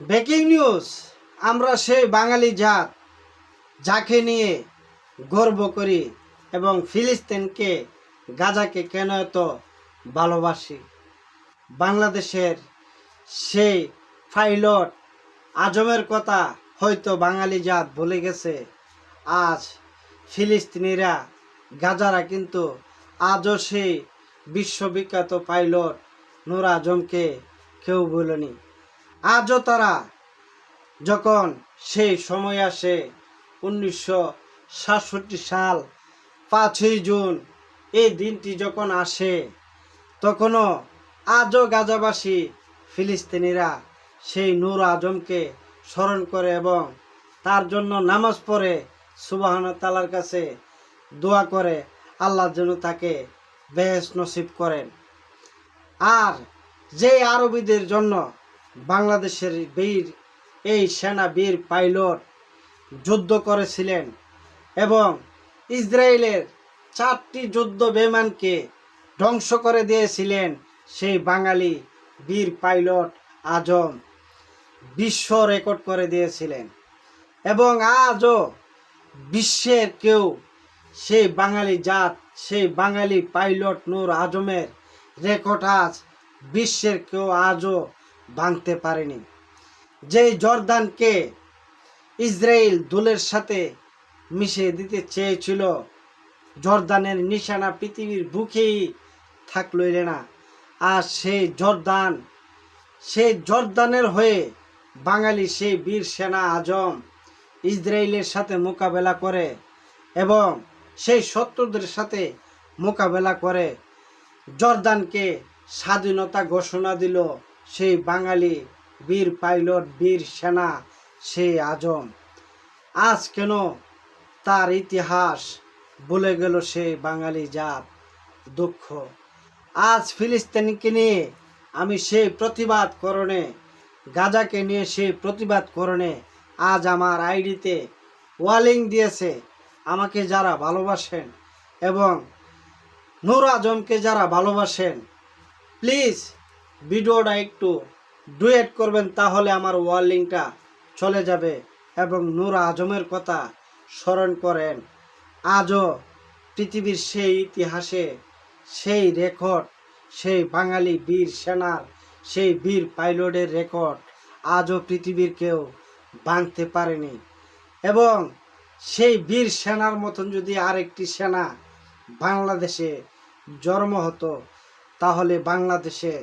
Breaking news. আমরা সেই বাঙালি জাত যাকে নিয়ে গর্ব করি এবং ফিলিস্তিনকে, গাজাকে কেন এত ভালোবাসি। বাংলাদেশের সেই পাইলট আজমের কথা হয়তো বাঙালি জাত ভুলে গেছে। আজ ফিলিস্তিনিরা, গাজারা কিন্তু আজও সেই বিশ্ববিখ্যাত পাইলট নূর আজমকে কেউ ভুলেনি। আজও তারা, যখন সেই সময় আসে 1967 সাল 5ই জুন, এই দিনটি যখন আসে, তখনও আজও গাজাবাসী ফিলিস্তিনিরা সেই নূর আজমকে স্মরণ করে এবং তার জন্য নামাজ পড়ে সুবহানাহু তাআলার কাছে দোয়া করে আল্লাহ যেন তাকে বেহেশত নসিব করেন। আর যে আরবিদের জন্য বাংলাদেশের বীর এই সেনা বীর পাইলট যুদ্ধ করেছিলেন এবং ইসরায়েলের 4টি যুদ্ধ বিমানকে ধ্বংস করে দিয়েছিলেন সেই বাঙালি বীর পাইলট আজম বিশ্ব রেকর্ড করে দিয়েছিলেন। এবং আজও বিশ্বের কেউ সেই বাঙালি জাত, সেই বাঙালি পাইলট নূর আজমের রেকর্ড আজ বিশ্বের কেউ আজও ভাঙতে পারেনি। যেই জর্দানকে ইসরায়েল ধুলের সাথে মিশিয়ে দিতে চেয়েছিল, জর্দানের নিশানা পৃথিবীর বুকেই থাকলো না। আর সেই জর্দানের হয়ে বাঙালি সেই বীর সেনা আজম ইসরায়েলের সাথে মোকাবেলা করে এবং সেই শত্রুদের সাথে মোকাবেলা করে জর্দানকে স্বাধীনতা ঘোষণা দিল সেই বাঙালি বীর পাইলট বীর সেনা সেই আজম। আজ কেন তার ইতিহাস ভুলে গেল সেই বাঙালি জাত? দুঃখ। আজ ফিলিস্তিনকে নিয়ে আমি সেই প্রতিবাদ করণে, গাজাকে নিয়ে সেই প্রতিবাদ করণে আজ আমার আইডিতে ওয়ালিং দিয়েছে। আমাকে যারা ভালোবাসেন এবং নূর আজমকে যারা ভালোবাসেন, প্লিজ ভিডিওটা একটু ডুয়েট করবেন, তাহলে আমার ওয়ালিংটা চলে যাবে এবং নূর আজমের কথা স্মরণ করেন। আজও পৃথিবীর সেই ইতিহাসে সেই রেকর্ড, সেই বাঙালি বীর সেনার সেই বীর পাইলটের রেকর্ড আজও পৃথিবীর কেউ ভাঙতে পারেনি। এবং সেই বীর সেনার মতন যদি আরেকটি সেনা বাংলাদেশে জন্ম হতো, তাহলে বাংলাদেশে